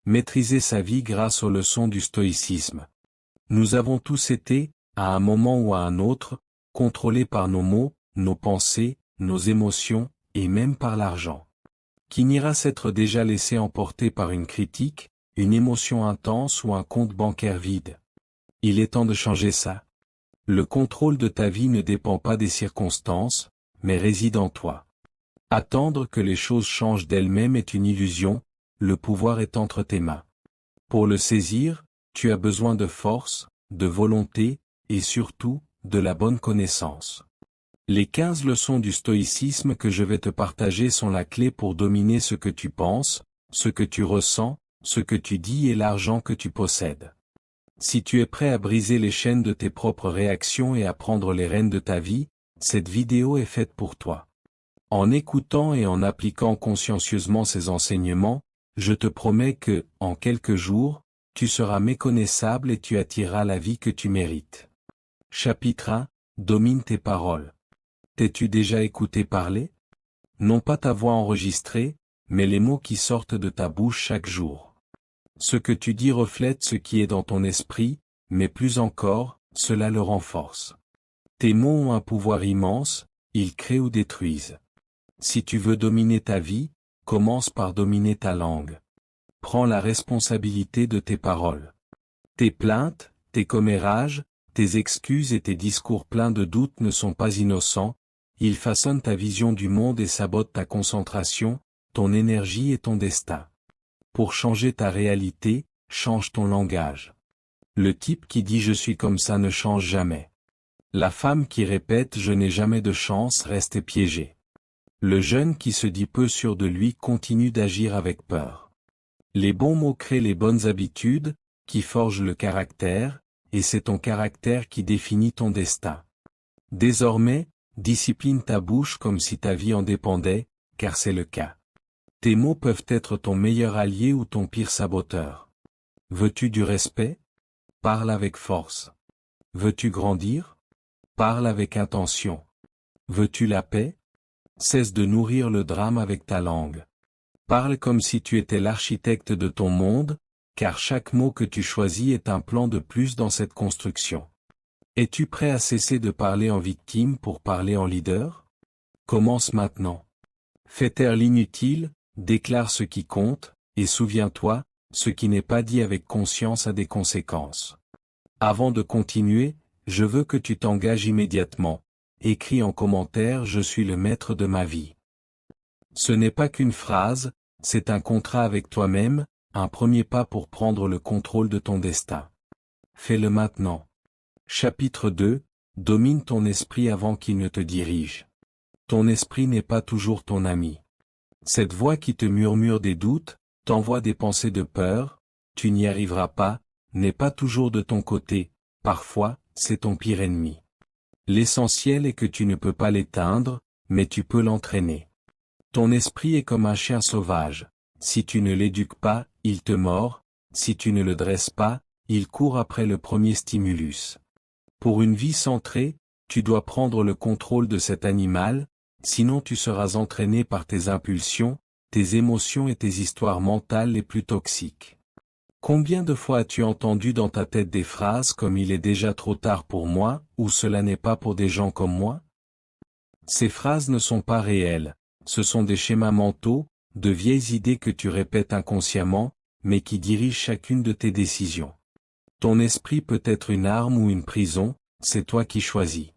Maîtriser sa vie grâce aux leçons du stoïcisme. Nous avons tous été, à un moment ou à un autre, contrôlés par nos mots, nos pensées, nos émotions, et même par l'argent. Qui n'ira s'être déjà laissé emporter par une critique, une émotion intense ou un compte bancaire vide? Il est temps de changer ça. Le contrôle de ta vie ne dépend pas des circonstances, mais réside en toi. Attendre que les choses changent d'elles-mêmes est une illusion, le pouvoir est entre tes mains. Pour le saisir, tu as besoin de force, de volonté, et surtout, de la bonne connaissance. Les 15 leçons du stoïcisme que je vais te partager sont la clé pour dominer ce que tu penses, ce que tu ressens, ce que tu dis et l'argent que tu possèdes. Si tu es prêt à briser les chaînes de tes propres réactions et à prendre les rênes de ta vie, cette vidéo est faite pour toi. En écoutant et en appliquant consciencieusement ces enseignements, je te promets que, en quelques jours, tu seras méconnaissable et tu attireras la vie que tu mérites. Chapitre 1. Domine tes paroles. T'es-tu déjà écouté parler? Non pas ta voix enregistrée, mais les mots qui sortent de ta bouche chaque jour. Ce que tu dis reflète ce qui est dans ton esprit, mais plus encore, cela le renforce. Tes mots ont un pouvoir immense, ils créent ou détruisent. Si tu veux dominer ta vie, commence par dominer ta langue. Prends la responsabilité de tes paroles. Tes plaintes, tes commérages, tes excuses et tes discours pleins de doutes ne sont pas innocents, ils façonnent ta vision du monde et sabotent ta concentration, ton énergie et ton destin. Pour changer ta réalité, change ton langage. Le type qui dit « je suis comme ça » ne change jamais. La femme qui répète « je n'ai jamais de chance » reste piégée. Le jeune qui se dit peu sûr de lui continue d'agir avec peur. Les bons mots créent les bonnes habitudes, qui forgent le caractère, et c'est ton caractère qui définit ton destin. Désormais, discipline ta bouche comme si ta vie en dépendait, car c'est le cas. Tes mots peuvent être ton meilleur allié ou ton pire saboteur. Veux-tu du respect? Parle avec force. Veux-tu grandir? Parle avec intention. Veux-tu la paix? Cesse de nourrir le drame avec ta langue. Parle comme si tu étais l'architecte de ton monde, car chaque mot que tu choisis est un plan de plus dans cette construction. Es-tu prêt à cesser de parler en victime pour parler en leader? Commence maintenant. Fais taire l'inutile, déclare ce qui compte, et souviens-toi, ce qui n'est pas dit avec conscience a des conséquences. Avant de continuer, je veux que tu t'engages immédiatement. Écris en commentaire « Je suis le maître de ma vie ». Ce n'est pas qu'une phrase, c'est un contrat avec toi-même, un premier pas pour prendre le contrôle de ton destin. Fais-le maintenant. Chapitre 2. Domine ton esprit avant qu'il ne te dirige. Ton esprit n'est pas toujours ton ami. Cette voix qui te murmure des doutes, t'envoie des pensées de peur, tu n'y arriveras pas, n'est pas toujours de ton côté, parfois, c'est ton pire ennemi. L'essentiel est que tu ne peux pas l'éteindre, mais tu peux l'entraîner. Ton esprit est comme un chien sauvage. Si tu ne l'éduques pas, il te mord, si tu ne le dresses pas, il court après le premier stimulus. Pour une vie centrée, tu dois prendre le contrôle de cet animal, sinon tu seras entraîné par tes impulsions, tes émotions et tes histoires mentales les plus toxiques. Combien de fois as-tu entendu dans ta tête des phrases comme « il est déjà trop tard pour moi » ou « cela n'est pas pour des gens comme moi » ? Ces phrases ne sont pas réelles, ce sont des schémas mentaux, de vieilles idées que tu répètes inconsciemment, mais qui dirigent chacune de tes décisions. Ton esprit peut être une arme ou une prison, c'est toi qui choisis.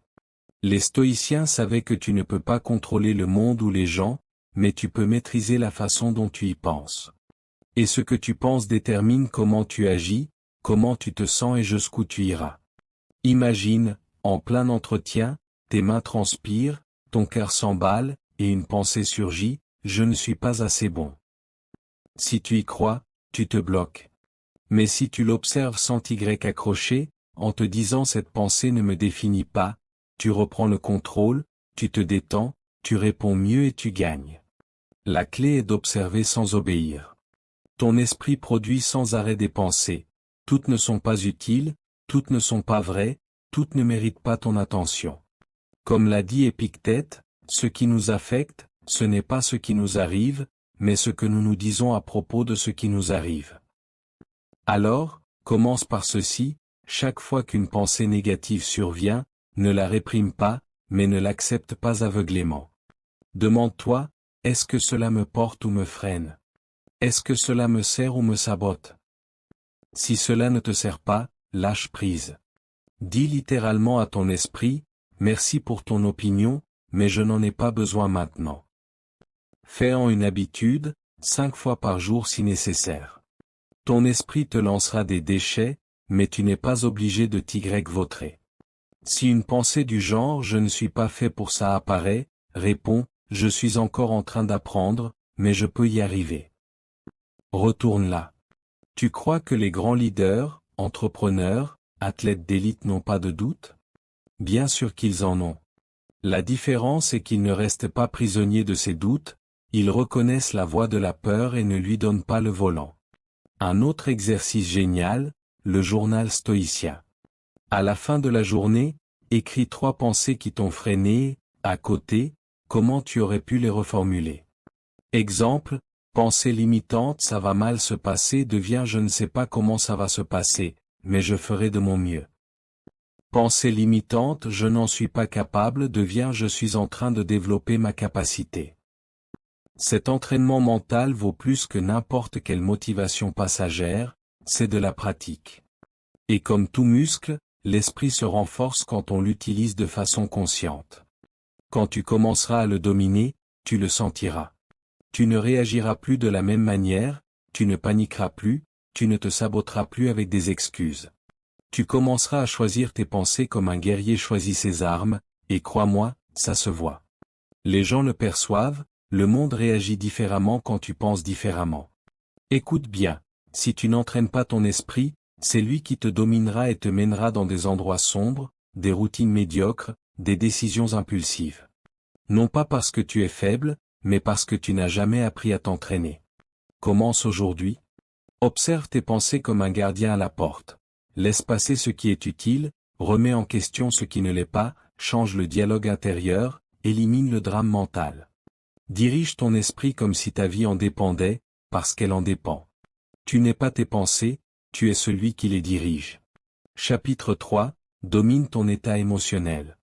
Les stoïciens savaient que tu ne peux pas contrôler le monde ou les gens, mais tu peux maîtriser la façon dont tu y penses. Et ce que tu penses détermine comment tu agis, comment tu te sens et jusqu'où tu iras. Imagine, en plein entretien, tes mains transpirent, ton cœur s'emballe, et une pensée surgit, « je ne suis pas assez bon ». Si tu y crois, tu te bloques. Mais si tu l'observes sans Y accroché, en te disant « cette pensée ne me définit pas », tu reprends le contrôle, tu te détends, tu réponds mieux et tu gagnes. La clé est d'observer sans obéir. Ton esprit produit sans arrêt des pensées. Toutes ne sont pas utiles, toutes ne sont pas vraies, toutes ne méritent pas ton attention. Comme l'a dit Épictète, ce qui nous affecte, ce n'est pas ce qui nous arrive, mais ce que nous nous disons à propos de ce qui nous arrive. Alors, commence par ceci, chaque fois qu'une pensée négative survient, ne la réprime pas, mais ne l'accepte pas aveuglément. Demande-toi, est-ce que cela me porte ou me freine? Est-ce que cela me sert ou me sabote? Si cela ne te sert pas, lâche prise. Dis littéralement à ton esprit, merci pour ton opinion, mais je n'en ai pas besoin maintenant. Fais-en une habitude, 5 fois par jour si nécessaire. Ton esprit te lancera des déchets, mais tu n'es pas obligé de t'y vautrer. Si une pensée du genre « je ne suis pas fait pour ça » apparaît, réponds « je suis encore en train d'apprendre, mais je peux y arriver ». Retourne là. Tu crois que les grands leaders, entrepreneurs, athlètes d'élite n'ont pas de doute? Bien sûr qu'ils en ont. La différence est qu'ils ne restent pas prisonniers de ces doutes, ils reconnaissent la voix de la peur et ne lui donnent pas le volant. Un autre exercice génial, le journal stoïcien. À la fin de la journée, écris 3 pensées qui t'ont freiné, à côté, comment tu aurais pu les reformuler. Exemple, pensée limitante ça va mal se passer devient je ne sais pas comment ça va se passer, mais je ferai de mon mieux. Pensée limitante je n'en suis pas capable devient je suis en train de développer ma capacité. Cet entraînement mental vaut plus que n'importe quelle motivation passagère, c'est de la pratique. Et comme tout muscle, l'esprit se renforce quand on l'utilise de façon consciente. Quand tu commenceras à le dominer, tu le sentiras. Tu ne réagiras plus de la même manière, tu ne paniqueras plus, tu ne te saboteras plus avec des excuses. Tu commenceras à choisir tes pensées comme un guerrier choisit ses armes, et crois-moi, ça se voit. Les gens le perçoivent, le monde réagit différemment quand tu penses différemment. Écoute bien, si tu n'entraînes pas ton esprit, c'est lui qui te dominera et te mènera dans des endroits sombres, des routines médiocres, des décisions impulsives. Non pas parce que tu es faible, mais parce que tu n'as jamais appris à t'entraîner. Commence aujourd'hui. Observe tes pensées comme un gardien à la porte. Laisse passer ce qui est utile, remets en question ce qui ne l'est pas, change le dialogue intérieur, élimine le drame mental. Dirige ton esprit comme si ta vie en dépendait, parce qu'elle en dépend. Tu n'es pas tes pensées, tu es celui qui les dirige. Chapitre 3, domine ton état émotionnel.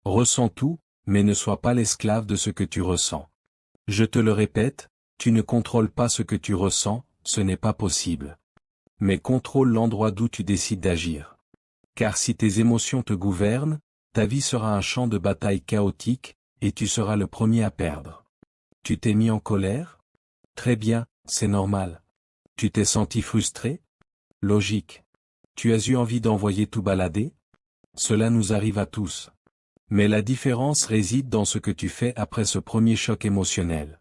Ressens tout, mais ne sois pas l'esclave de ce que tu ressens. Je te le répète, tu ne contrôles pas ce que tu ressens, ce n'est pas possible. Mais contrôle l'endroit d'où tu décides d'agir. Car si tes émotions te gouvernent, ta vie sera un champ de bataille chaotique, et tu seras le premier à perdre. Tu t'es mis en colère? Très bien, c'est normal. Tu t'es senti frustré? Logique. Tu as eu envie d'envoyer tout balader? Cela nous arrive à tous. Mais la différence réside dans ce que tu fais après ce premier choc émotionnel.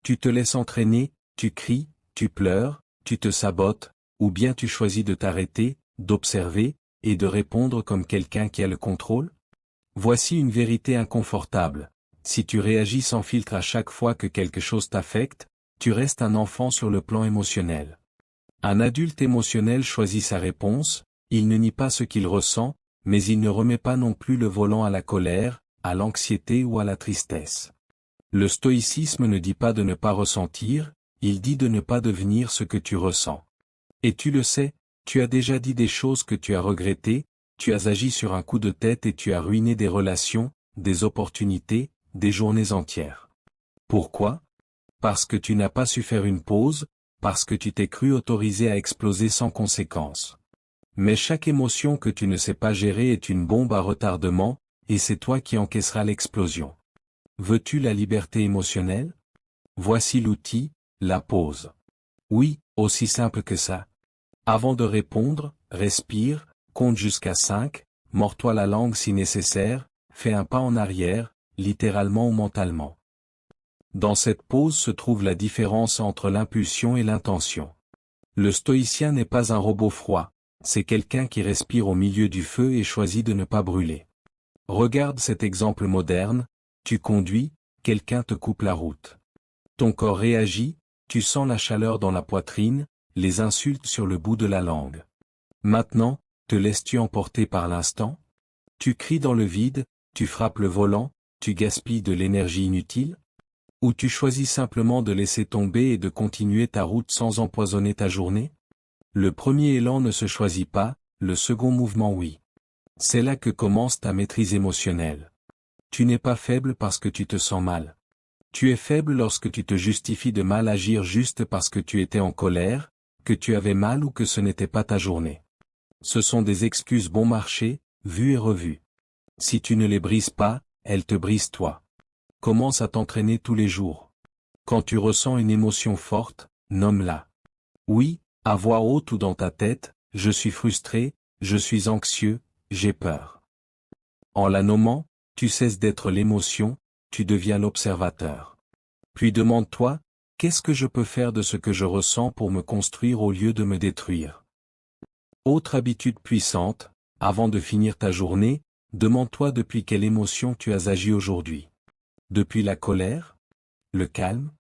Tu te laisses entraîner, tu cries, tu pleures, tu te sabotes, ou bien tu choisis de t'arrêter, d'observer, et de répondre comme quelqu'un qui a le contrôle? Voici une vérité inconfortable. Si tu réagis sans filtre à chaque fois que quelque chose t'affecte, tu restes un enfant sur le plan émotionnel. Un adulte émotionnel choisit sa réponse, il ne nie pas ce qu'il ressent, mais il ne remet pas non plus le volant à la colère, à l'anxiété ou à la tristesse. Le stoïcisme ne dit pas de ne pas ressentir, il dit de ne pas devenir ce que tu ressens. Et tu le sais, tu as déjà dit des choses que tu as regrettées, tu as agi sur un coup de tête et tu as ruiné des relations, des opportunités, des journées entières. Pourquoi? Parce que tu n'as pas su faire une pause, parce que tu t'es cru autorisé à exploser sans conséquence. Mais chaque émotion que tu ne sais pas gérer est une bombe à retardement, et c'est toi qui encaisseras l'explosion. Veux-tu la liberté émotionnelle? Voici l'outil, la pause. Oui, aussi simple que ça. Avant de répondre, respire, compte jusqu'à 5, mords-toi la langue si nécessaire, fais un pas en arrière, littéralement ou mentalement. Dans cette pause se trouve la différence entre l'impulsion et l'intention. Le stoïcien n'est pas un robot froid, c'est quelqu'un qui respire au milieu du feu et choisit de ne pas brûler. Regarde cet exemple moderne, tu conduis, quelqu'un te coupe la route. Ton corps réagit, tu sens la chaleur dans la poitrine, les insultes sur le bout de la langue. Maintenant, te laisses-tu emporter par l'instant? Tu cries dans le vide, tu frappes le volant, tu gaspilles de l'énergie inutile? Ou tu choisis simplement de laisser tomber et de continuer ta route sans empoisonner ta journée? Le premier élan ne se choisit pas, le second mouvement oui. C'est là que commence ta maîtrise émotionnelle. Tu n'es pas faible parce que tu te sens mal. Tu es faible lorsque tu te justifies de mal agir juste parce que tu étais en colère, que tu avais mal ou que ce n'était pas ta journée. Ce sont des excuses bon marché, vues et revues. Si tu ne les brises pas, elles te brisent toi. Commence à t'entraîner tous les jours. Quand tu ressens une émotion forte, nomme-la. Oui, à voix haute ou dans ta tête, je suis frustré, je suis anxieux, j'ai peur. En la nommant, tu cesses d'être l'émotion, tu deviens l'observateur. Puis demande-toi, qu'est-ce que je peux faire de ce que je ressens pour me construire au lieu de me détruire? Autre habitude puissante, avant de finir ta journée, demande-toi depuis quelle émotion tu as agi aujourd'hui. Depuis la colère? Le calme?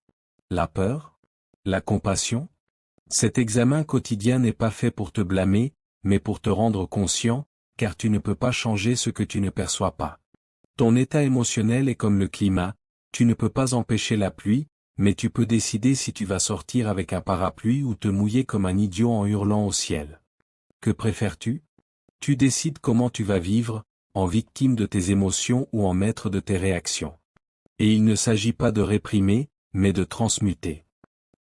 La peur? La compassion? Cet examen quotidien n'est pas fait pour te blâmer, mais pour te rendre conscient, car tu ne peux pas changer ce que tu ne perçois pas. Ton état émotionnel est comme le climat, tu ne peux pas empêcher la pluie, mais tu peux décider si tu vas sortir avec un parapluie ou te mouiller comme un idiot en hurlant au ciel. Que préfères-tu? Tu décides comment tu vas vivre, en victime de tes émotions ou en maître de tes réactions. Et il ne s'agit pas de réprimer, mais de transmuter.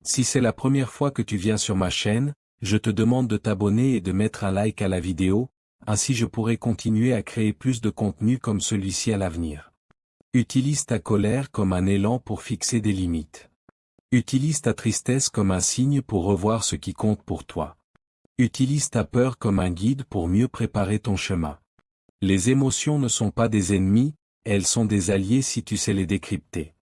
Si c'est la première fois que tu viens sur ma chaîne, je te demande de t'abonner et de mettre un like à la vidéo, ainsi je pourrai continuer à créer plus de contenu comme celui-ci à l'avenir. Utilise ta colère comme un élan pour fixer des limites. Utilise ta tristesse comme un signe pour revoir ce qui compte pour toi. Utilise ta peur comme un guide pour mieux préparer ton chemin. Les émotions ne sont pas des ennemis, elles sont des alliés si tu sais les décrypter.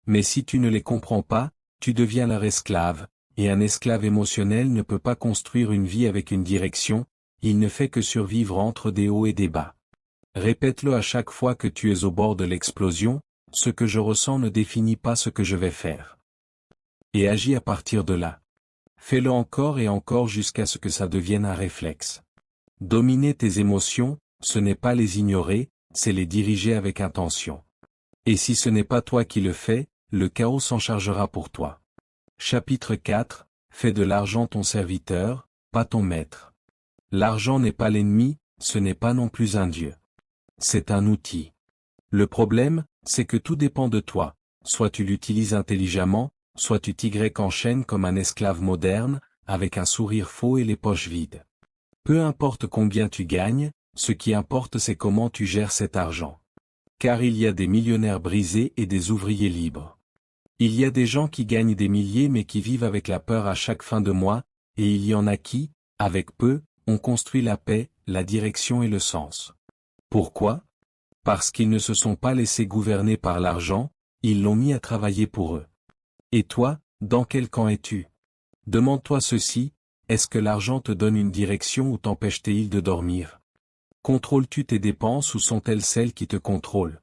Mais si tu ne les comprends pas, tu deviens leur esclave, et un esclave émotionnel ne peut pas construire une vie avec une direction, il ne fait que survivre entre des hauts et des bas. Répète-le à chaque fois que tu es au bord de l'explosion, ce que je ressens ne définit pas ce que je vais faire. Et agis à partir de là. Fais-le encore et encore jusqu'à ce que ça devienne un réflexe. Dominer tes émotions, ce n'est pas les ignorer, c'est les diriger avec intention. Et si ce n'est pas toi qui le fais, le chaos s'en chargera pour toi. Chapitre 4, fais de l'argent ton serviteur, pas ton maître. L'argent n'est pas l'ennemi, ce n'est pas non plus un dieu. C'est un outil. Le problème, c'est que tout dépend de toi, soit tu l'utilises intelligemment, soit tu t'y enchaînes comme un esclave moderne, avec un sourire faux et les poches vides. Peu importe combien tu gagnes, ce qui importe c'est comment tu gères cet argent. Car il y a des millionnaires brisés et des ouvriers libres. Il y a des gens qui gagnent des milliers mais qui vivent avec la peur à chaque fin de mois, et il y en a qui, avec peu, ont construit la paix, la direction et le sens. Pourquoi? Parce qu'ils ne se sont pas laissés gouverner par l'argent, ils l'ont mis à travailler pour eux. Et toi, dans quel camp es-tu? Demande-toi ceci, est-ce que l'argent te donne une direction ou t'empêche-t-il de dormir? Contrôles-tu tes dépenses ou sont-elles celles qui te contrôlent?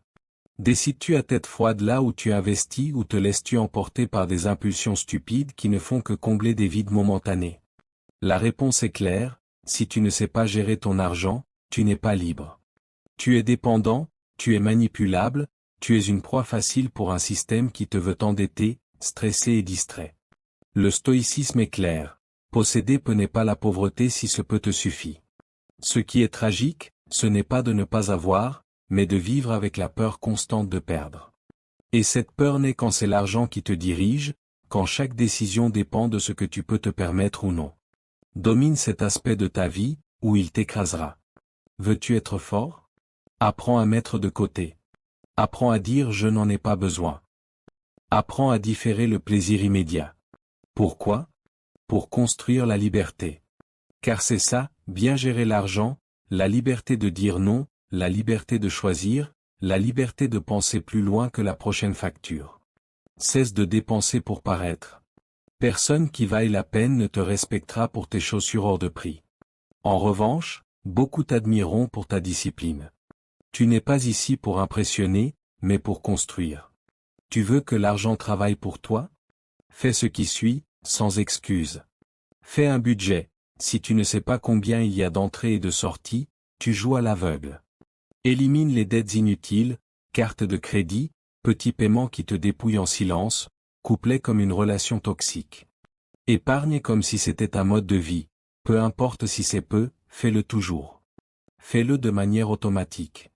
Décides-tu à tête froide là où tu investis ou te laisses-tu emporter par des impulsions stupides qui ne font que combler des vides momentanés? La réponse est claire, si tu ne sais pas gérer ton argent, tu n'es pas libre. Tu es dépendant, tu es manipulable, tu es une proie facile pour un système qui te veut t'endetter, stressé et distrait. Le stoïcisme est clair, posséder peu n'est pas la pauvreté si ce peu te suffit. Ce qui est tragique, ce n'est pas de ne pas avoir, mais de vivre avec la peur constante de perdre. Et cette peur naît quand c'est l'argent qui te dirige, quand chaque décision dépend de ce que tu peux te permettre ou non. Domine cet aspect de ta vie, ou il t'écrasera. Veux-tu être fort? Apprends à mettre de côté. Apprends à dire je n'en ai pas besoin. Apprends à différer le plaisir immédiat. Pourquoi? Pour construire la liberté. Car c'est ça, bien gérer l'argent, la liberté de dire non, la liberté de choisir, la liberté de penser plus loin que la prochaine facture. Cesse de dépenser pour paraître. Personne qui vaille la peine ne te respectera pour tes chaussures hors de prix. En revanche, beaucoup t'admireront pour ta discipline. Tu n'es pas ici pour impressionner, mais pour construire. Tu veux que l'argent travaille pour toi? Fais ce qui suit, sans excuse. Fais un budget. Si tu ne sais pas combien il y a d'entrées et de sorties, tu joues à l'aveugle. Élimine les dettes inutiles, cartes de crédit, petits paiements qui te dépouillent en silence, couplets comme une relation toxique. Épargne comme si c'était un mode de vie, Peu importe si c'est peu, fais-le toujours. Fais-le de manière automatique.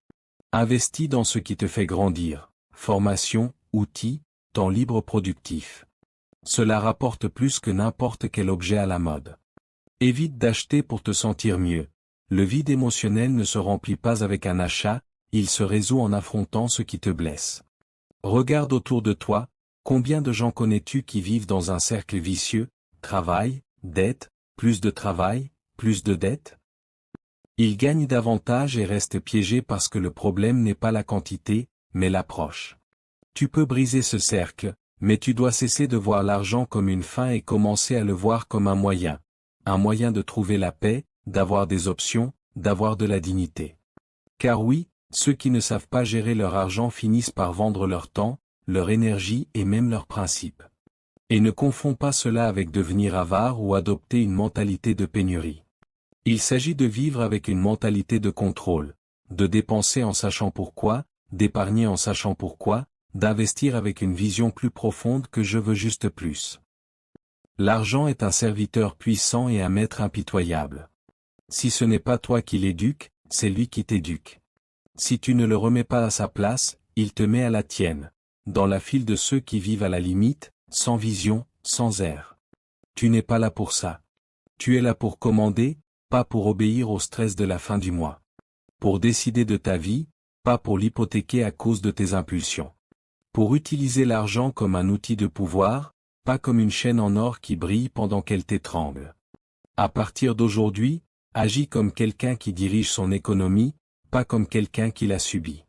Investis dans ce qui te fait grandir, formation, outils, temps libre productif. Cela rapporte plus que n'importe quel objet à la mode. Évite d'acheter pour te sentir mieux. Le vide émotionnel ne se remplit pas avec un achat, il se résout en affrontant ce qui te blesse. Regarde autour de toi, combien de gens connais-tu qui vivent dans un cercle vicieux, travail, dette, plus de travail, plus de dette? Ils gagnent davantage et restent piégés parce que le problème n'est pas la quantité, mais l'approche. Tu peux briser ce cercle, mais tu dois cesser de voir l'argent comme une fin et commencer à le voir comme un moyen de trouver la paix, d'avoir des options, d'avoir de la dignité. Car oui, ceux qui ne savent pas gérer leur argent finissent par vendre leur temps, leur énergie et même leurs principes. Et ne confonds pas cela avec devenir avare ou adopter une mentalité de pénurie. Il s'agit de vivre avec une mentalité de contrôle, de dépenser en sachant pourquoi, d'épargner en sachant pourquoi, d'investir avec une vision plus profonde que je veux juste plus. L'argent est un serviteur puissant et un maître impitoyable. Si ce n'est pas toi qui l'éduques, c'est lui qui t'éduque. Si tu ne le remets pas à sa place, il te met à la tienne, dans la file de ceux qui vivent à la limite, sans vision, sans air. Tu n'es pas là pour ça. Tu es là pour commander, pas pour obéir au stress de la fin du mois. Pour décider de ta vie, pas pour l'hypothéquer à cause de tes impulsions. Pour utiliser l'argent comme un outil de pouvoir, pas comme une chaîne en or qui brille pendant qu'elle t'étrangle. À partir d'aujourd'hui, agis comme quelqu'un qui dirige son économie, pas comme quelqu'un qui la subit.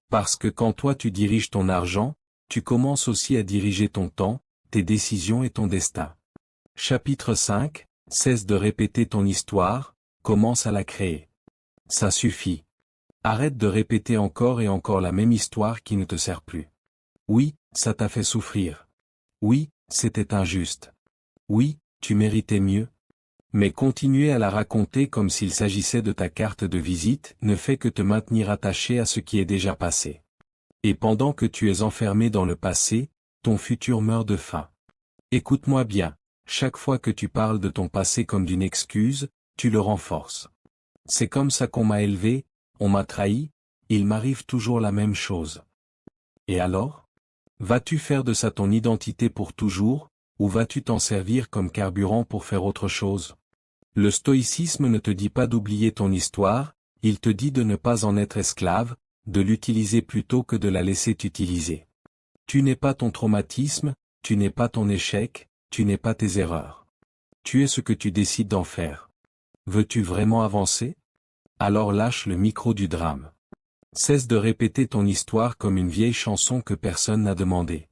Parce que quand toi tu diriges ton argent, tu commences aussi à diriger ton temps, tes décisions et ton destin. Chapitre 5, cesse de répéter ton histoire, commence à la créer. Ça suffit. Arrête de répéter encore et encore la même histoire qui ne te sert plus. Oui, ça t'a fait souffrir. Oui, c'était injuste. Oui, tu méritais mieux. Mais continuer à la raconter comme s'il s'agissait de ta carte de visite ne fait que te maintenir attaché à ce qui est déjà passé. Et pendant que tu es enfermé dans le passé, ton futur meurt de faim. Écoute-moi bien, chaque fois que tu parles de ton passé comme d'une excuse, tu le renforces. C'est comme ça qu'on m'a élevé, on m'a trahi, il m'arrive toujours la même chose. Et alors? Vas-tu faire de ça ton identité pour toujours, ou vas-tu t'en servir comme carburant pour faire autre chose? Le stoïcisme ne te dit pas d'oublier ton histoire, il te dit de ne pas en être esclave, de l'utiliser plutôt que de la laisser t'utiliser. Tu n'es pas ton traumatisme, tu n'es pas ton échec, tu n'es pas tes erreurs. Tu es ce que tu décides d'en faire. Veux-tu vraiment avancer? Alors lâche le micro du drame. Cesse de répéter ton histoire comme une vieille chanson que personne n'a demandé.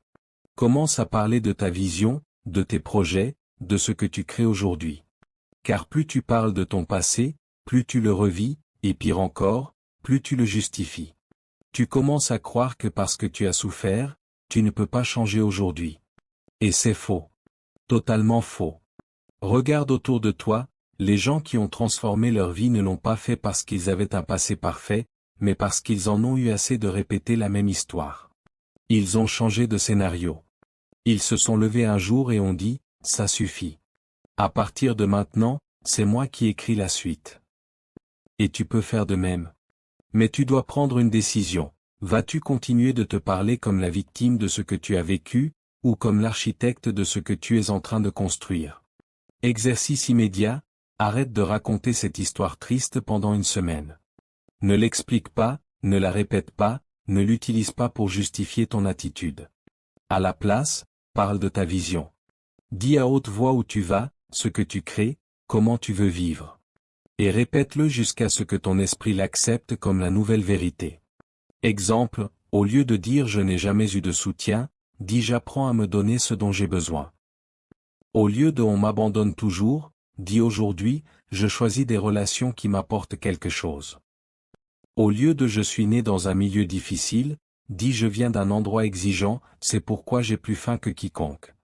Commence à parler de ta vision, de tes projets, de ce que tu crées aujourd'hui. Car plus tu parles de ton passé, plus tu le revis, et pire encore, plus tu le justifies. Tu commences à croire que parce que tu as souffert, tu ne peux pas changer aujourd'hui. Et c'est faux. Totalement faux. Regarde autour de toi, les gens qui ont transformé leur vie ne l'ont pas fait parce qu'ils avaient un passé parfait, mais parce qu'ils en ont eu assez de répéter la même histoire. Ils ont changé de scénario. Ils se sont levés un jour et ont dit, ça suffit. À partir de maintenant, c'est moi qui écris la suite. Et tu peux faire de même. Mais tu dois prendre une décision. Vas-tu continuer de te parler comme la victime de ce que tu as vécu, ou comme l'architecte de ce que tu es en train de construire? Exercice immédiat, arrête de raconter cette histoire triste pendant une semaine. Ne l'explique pas, ne la répète pas, ne l'utilise pas pour justifier ton attitude. À la place, parle de ta vision. Dis à haute voix où tu vas, ce que tu crées, comment tu veux vivre. Et répète-le jusqu'à ce que ton esprit l'accepte comme la nouvelle vérité. Exemple, au lieu de dire je n'ai jamais eu de soutien, dis j'apprends à me donner ce dont j'ai besoin. Au lieu de on m'abandonne toujours, dis aujourd'hui, je choisis des relations qui m'apportent quelque chose. Au lieu de je suis né dans un milieu difficile, dis je viens d'un endroit exigeant, c'est pourquoi j'ai plus faim que quiconque.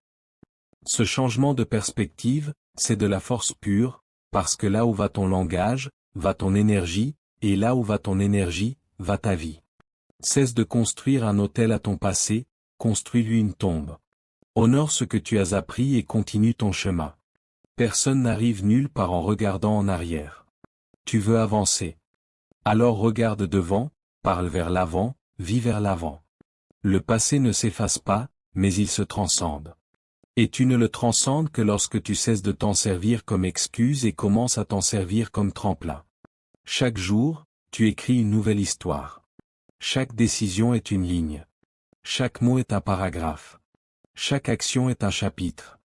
Ce changement de perspective, c'est de la force pure, parce que là où va ton langage, va ton énergie, et là où va ton énergie, va ta vie. Cesse de construire un autel à ton passé, construis-lui une tombe. Honore ce que tu as appris et continue ton chemin. Personne n'arrive nulle part en regardant en arrière. Tu veux avancer. Alors regarde devant, parle vers l'avant, vis vers l'avant. Le passé ne s'efface pas, mais il se transcende. Et tu ne le transcendes que lorsque tu cesses de t'en servir comme excuse et commences à t'en servir comme tremplin. Chaque jour, tu écris une nouvelle histoire. Chaque décision est une ligne. Chaque mot est un paragraphe. Chaque action est un chapitre.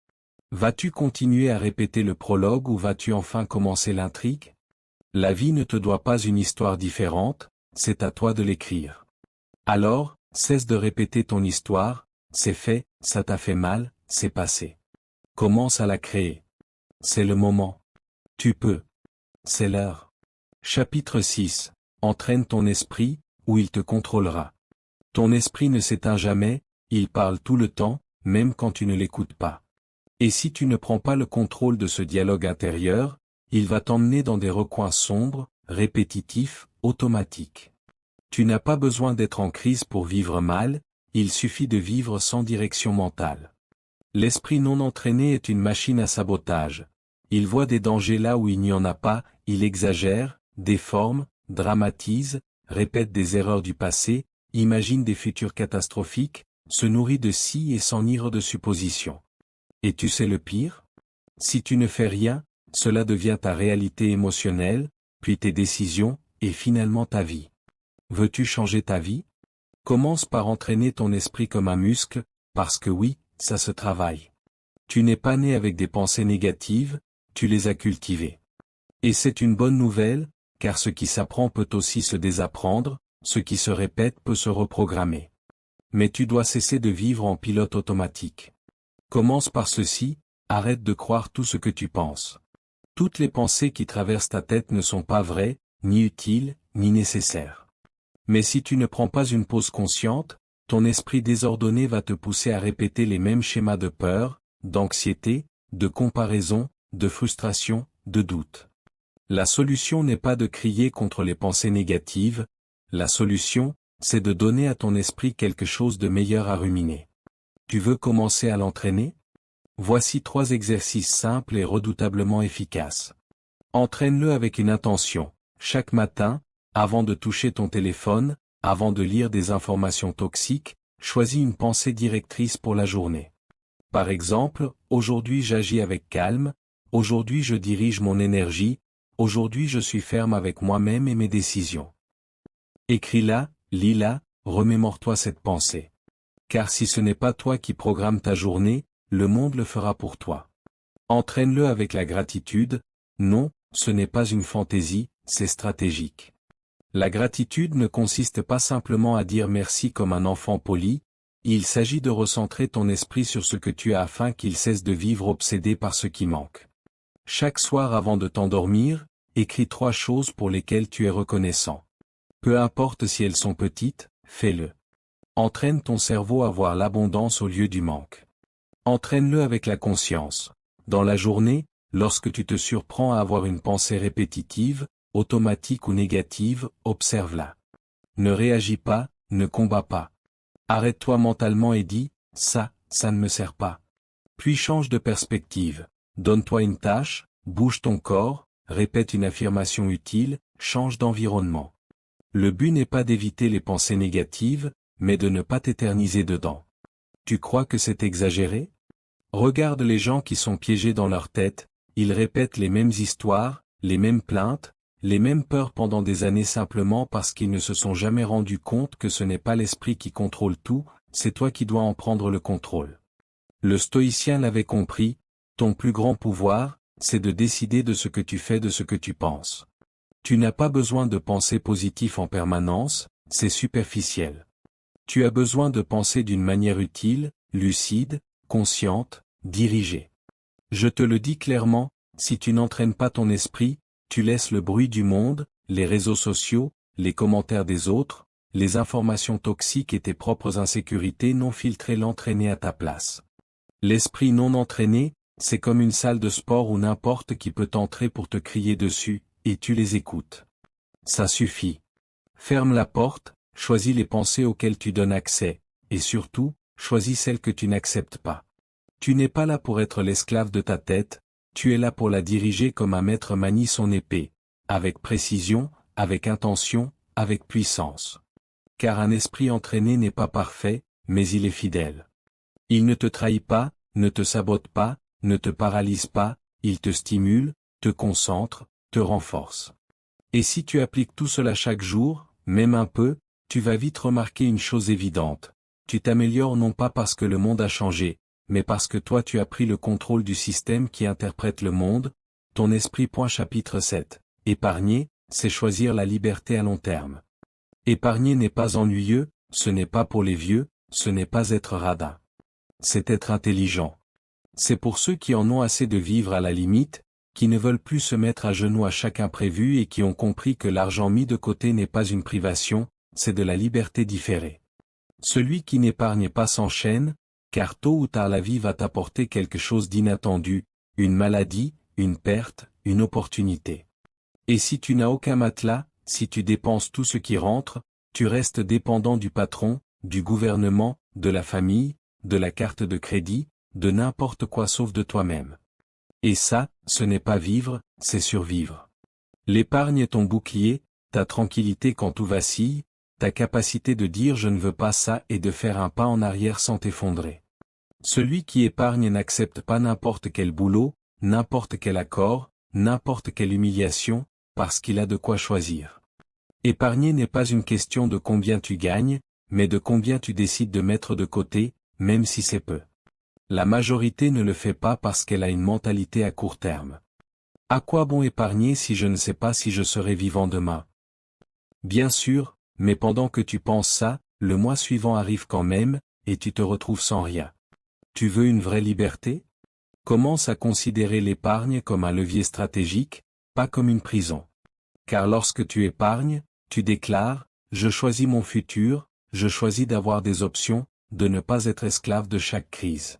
Vas-tu continuer à répéter le prologue ou vas-tu enfin commencer l'intrigue? La vie ne te doit pas une histoire différente, c'est à toi de l'écrire. Alors, cesse de répéter ton histoire, c'est fait, ça t'a fait mal, c'est passé. Commence à la créer. C'est le moment. Tu peux. C'est l'heure. Chapitre 6. Entraîne ton esprit, ou il te contrôlera. Ton esprit ne s'éteint jamais, il parle tout le temps, même quand tu ne l'écoutes pas. Et si tu ne prends pas le contrôle de ce dialogue intérieur, il va t'emmener dans des recoins sombres, répétitifs, automatiques. Tu n'as pas besoin d'être en crise pour vivre mal, il suffit de vivre sans direction mentale. L'esprit non entraîné est une machine à sabotage. Il voit des dangers là où il n'y en a pas, il exagère, déforme, dramatise, répète des erreurs du passé, imagine des futurs catastrophiques, se nourrit de si et s'enivre de suppositions. Et tu sais le pire? Si tu ne fais rien, cela devient ta réalité émotionnelle, puis tes décisions, et finalement ta vie. Veux-tu changer ta vie? Commence par entraîner ton esprit comme un muscle, parce que oui, ça se travaille. Tu n'es pas né avec des pensées négatives, tu les as cultivées. Et c'est une bonne nouvelle, car ce qui s'apprend peut aussi se désapprendre, ce qui se répète peut se reprogrammer. Mais tu dois cesser de vivre en pilote automatique. Commence par ceci, arrête de croire tout ce que tu penses. Toutes les pensées qui traversent ta tête ne sont pas vraies, ni utiles, ni nécessaires. Mais si tu ne prends pas une pause consciente, ton esprit désordonné va te pousser à répéter les mêmes schémas de peur, d'anxiété, de comparaison, de frustration, de doute. La solution n'est pas de crier contre les pensées négatives, la solution, c'est de donner à ton esprit quelque chose de meilleur à ruminer. Tu veux commencer à l'entraîner? Voici 3 exercices simples et redoutablement efficaces. Entraîne-le avec une intention. Chaque matin, avant de toucher ton téléphone, avant de lire des informations toxiques, choisis une pensée directrice pour la journée. Par exemple, aujourd'hui j'agis avec calme, aujourd'hui je dirige mon énergie, aujourd'hui je suis ferme avec moi-même et mes décisions. Écris-la, lis-la, remémore-toi cette pensée. Car si ce n'est pas toi qui programme ta journée, le monde le fera pour toi. Entraîne-le avec la gratitude, non, ce n'est pas une fantaisie, c'est stratégique. La gratitude ne consiste pas simplement à dire merci comme un enfant poli, il s'agit de recentrer ton esprit sur ce que tu as afin qu'il cesse de vivre obsédé par ce qui manque. Chaque soir avant de t'endormir, écris 3 choses pour lesquelles tu es reconnaissant. Peu importe si elles sont petites, fais-le. Entraîne ton cerveau à voir l'abondance au lieu du manque. Entraîne-le avec la conscience. Dans la journée, lorsque tu te surprends à avoir une pensée répétitive, automatique ou négative, observe-la. Ne réagis pas, ne combats pas. Arrête-toi mentalement et dis, ça ne me sert pas. Puis change de perspective. Donne-toi une tâche, bouge ton corps, répète une affirmation utile, change d'environnement. Le but n'est pas d'éviter les pensées négatives, mais de ne pas t'éterniser dedans. Tu crois que c'est exagéré? Regarde les gens qui sont piégés dans leur tête, ils répètent les mêmes histoires, les mêmes plaintes, les mêmes peurs pendant des années simplement parce qu'ils ne se sont jamais rendus compte que ce n'est pas l'esprit qui contrôle tout, c'est toi qui dois en prendre le contrôle. Le stoïcien l'avait compris, ton plus grand pouvoir, c'est de décider de ce que tu fais de ce que tu penses. Tu n'as pas besoin de penser positif en permanence, c'est superficiel. Tu as besoin de penser d'une manière utile, lucide, consciente, dirigée. Je te le dis clairement, si tu n'entraînes pas ton esprit, tu laisses le bruit du monde, les réseaux sociaux, les commentaires des autres, les informations toxiques et tes propres insécurités non filtrées l'entraîner à ta place. L'esprit non entraîné, c'est comme une salle de sport où n'importe qui peut entrer pour te crier dessus, et tu les écoutes. Ça suffit. Ferme la porte, choisis les pensées auxquelles tu donnes accès, et surtout, choisis celles que tu n'acceptes pas. Tu n'es pas là pour être l'esclave de ta tête, tu es là pour la diriger comme un maître manie son épée, avec précision, avec intention, avec puissance. Car un esprit entraîné n'est pas parfait, mais il est fidèle. Il ne te trahit pas, ne te sabote pas, ne te paralyse pas, il te stimule, te concentre, te renforce. Et si tu appliques tout cela chaque jour, même un peu, tu vas vite remarquer une chose évidente. Tu t'améliores non pas parce que le monde a changé, mais parce que toi tu as pris le contrôle du système qui interprète le monde, ton esprit. Chapitre 7. Épargner, c'est choisir la liberté à long terme. Épargner n'est pas ennuyeux, ce n'est pas pour les vieux, ce n'est pas être radin. C'est être intelligent. C'est pour ceux qui en ont assez de vivre à la limite, qui ne veulent plus se mettre à genoux à chaque imprévu et qui ont compris que l'argent mis de côté n'est pas une privation, c'est de la liberté différée. Celui qui n'épargne pas s'enchaîne, car tôt ou tard la vie va t'apporter quelque chose d'inattendu, une maladie, une perte, une opportunité. Et si tu n'as aucun matelas, si tu dépenses tout ce qui rentre, tu restes dépendant du patron, du gouvernement, de la famille, de la carte de crédit, de n'importe quoi sauf de toi-même. Et ça, ce n'est pas vivre, c'est survivre. L'épargne est ton bouclier, ta tranquillité quand tout vacille, ta capacité de dire je ne veux pas ça et de faire un pas en arrière sans t'effondrer. Celui qui épargne n'accepte pas n'importe quel boulot, n'importe quel accord, n'importe quelle humiliation, parce qu'il a de quoi choisir. Épargner n'est pas une question de combien tu gagnes, mais de combien tu décides de mettre de côté, même si c'est peu. La majorité ne le fait pas parce qu'elle a une mentalité à court terme. À quoi bon épargner si je ne sais pas si je serai vivant demain? Bien sûr, mais pendant que tu penses ça, le mois suivant arrive quand même, et tu te retrouves sans rien. Tu veux une vraie liberté? Commence à considérer l'épargne comme un levier stratégique, pas comme une prison. Car lorsque tu épargnes, tu déclares, je choisis mon futur, je choisis d'avoir des options, de ne pas être esclave de chaque crise.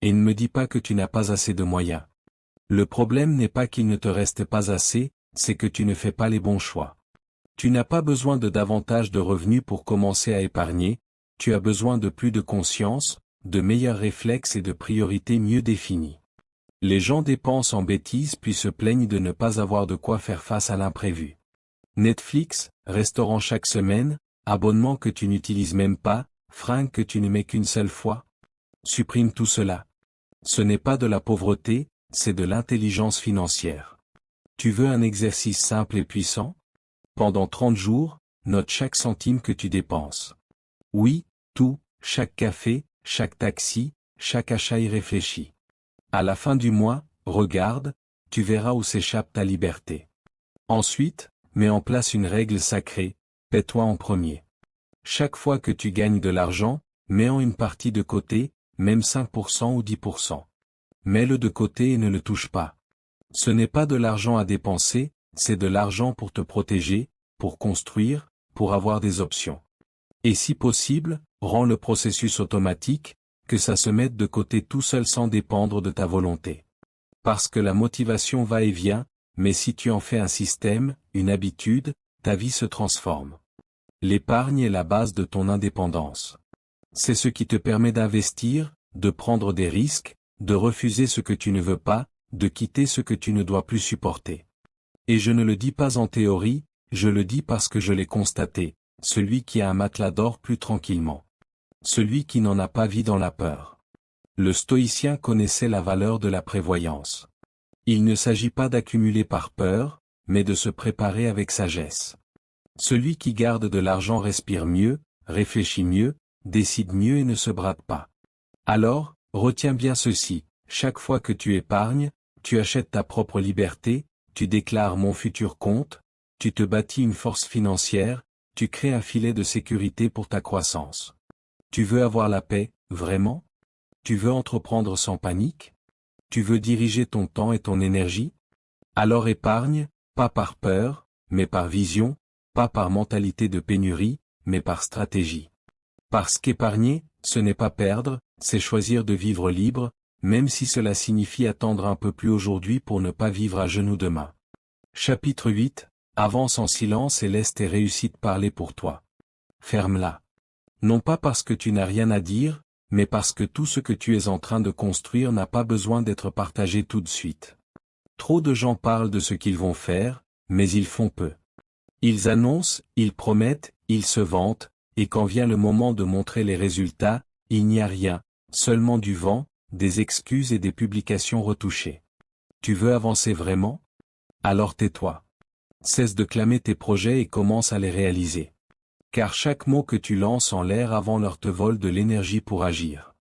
Et ne me dis pas que tu n'as pas assez de moyens. Le problème n'est pas qu'il ne te reste pas assez, c'est que tu ne fais pas les bons choix. Tu n'as pas besoin de davantage de revenus pour commencer à épargner, tu as besoin de plus de conscience, de meilleurs réflexes et de priorités mieux définies. Les gens dépensent en bêtises puis se plaignent de ne pas avoir de quoi faire face à l'imprévu. Netflix, restaurant chaque semaine, abonnement que tu n'utilises même pas, fringues que tu ne mets qu'une seule fois. Supprime tout cela. Ce n'est pas de la pauvreté, c'est de l'intelligence financière. Tu veux un exercice simple et puissant? Pendant 30 jours, note chaque centime que tu dépenses. Oui, tout, chaque café, chaque taxi, chaque achat irréfléchi. À la fin du mois, regarde, tu verras où s'échappe ta liberté. Ensuite, mets en place une règle sacrée, paie-toi en premier. Chaque fois que tu gagnes de l'argent, mets-en une partie de côté, même 5% ou 10%. Mets-le de côté et ne le touche pas. Ce n'est pas de l'argent à dépenser, c'est de l'argent pour te protéger, pour construire, pour avoir des options. Et si possible, rends le processus automatique, que ça se mette de côté tout seul sans dépendre de ta volonté. Parce que la motivation va et vient, mais si tu en fais un système, une habitude, ta vie se transforme. L'épargne est la base de ton indépendance. C'est ce qui te permet d'investir, de prendre des risques, de refuser ce que tu ne veux pas, de quitter ce que tu ne dois plus supporter. Et je ne le dis pas en théorie, je le dis parce que je l'ai constaté, celui qui a un matelas dort plus tranquillement. Celui qui n'en a pas vit dans la peur. Le stoïcien connaissait la valeur de la prévoyance. Il ne s'agit pas d'accumuler par peur, mais de se préparer avec sagesse. Celui qui garde de l'argent respire mieux, réfléchit mieux, décide mieux et ne se brade pas. Alors, retiens bien ceci, chaque fois que tu épargnes, tu achètes ta propre liberté, tu déclares mon futur compte, tu te bâtis une force financière, tu crées un filet de sécurité pour ta croissance. Tu veux avoir la paix, vraiment? Tu veux entreprendre sans panique? Tu veux diriger ton temps et ton énergie? Alors épargne, pas par peur, mais par vision, pas par mentalité de pénurie, mais par stratégie. Parce qu'épargner, ce n'est pas perdre, c'est choisir de vivre libre, même si cela signifie attendre un peu plus aujourd'hui pour ne pas vivre à genoux demain. Chapitre 8, avance en silence et laisse tes réussites parler pour toi. Ferme-la. Non pas parce que tu n'as rien à dire, mais parce que tout ce que tu es en train de construire n'a pas besoin d'être partagé tout de suite. Trop de gens parlent de ce qu'ils vont faire, mais ils font peu. Ils annoncent, ils promettent, ils se vantent, et quand vient le moment de montrer les résultats, il n'y a rien, seulement du vent, des excuses et des publications retouchées. Tu veux avancer vraiment? Alors tais-toi. Cesse de clamer tes projets et commence à les réaliser. Car chaque mot que tu lances en l'air avant l'heure te vole de l'énergie pour agir.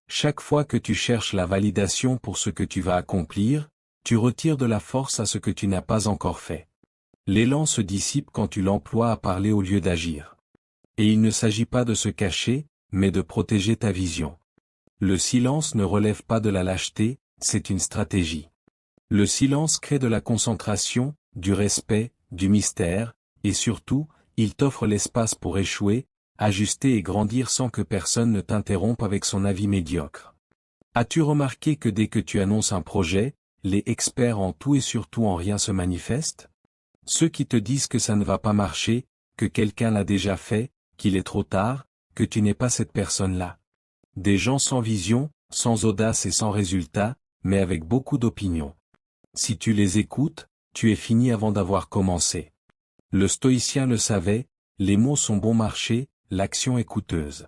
Chaque fois que tu cherches la validation pour ce que tu vas accomplir, tu retires de la force à ce que tu n'as pas encore fait. L'élan se dissipe quand tu l'emploies à parler au lieu d'agir. Et il ne s'agit pas de se cacher, mais de protéger ta vision. Le silence ne relève pas de la lâcheté, c'est une stratégie. Le silence crée de la concentration, du respect, du mystère, et surtout, il t'offre l'espace pour échouer, ajuster et grandir sans que personne ne t'interrompe avec son avis médiocre. As-tu remarqué que dès que tu annonces un projet, les experts en tout et surtout en rien se manifestent? Ceux qui te disent que ça ne va pas marcher, que quelqu'un l'a déjà fait, qu'il est trop tard, que tu n'es pas cette personne-là. Des gens sans vision, sans audace et sans résultat, mais avec beaucoup d'opinions. Si tu les écoutes, tu es fini avant d'avoir commencé. Le stoïcien le savait, les mots sont bon marché, l'action est coûteuse.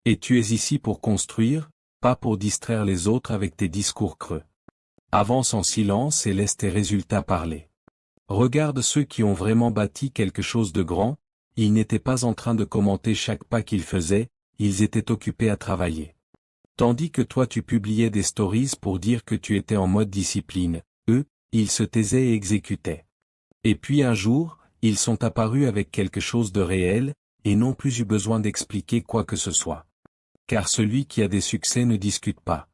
Et tu es ici pour construire, pas pour distraire les autres avec tes discours creux. Avance en silence et laisse tes résultats parler. Regarde ceux qui ont vraiment bâti quelque chose de grand, ils n'étaient pas en train de commenter chaque pas qu'ils faisaient, ils étaient occupés à travailler. Tandis que toi tu publiais des stories pour dire que tu étais en mode discipline, eux, ils se taisaient et exécutaient. Et puis un jour, ils sont apparus avec quelque chose de réel, et n'ont plus eu besoin d'expliquer quoi que ce soit. Car celui qui a des succès ne discute pas.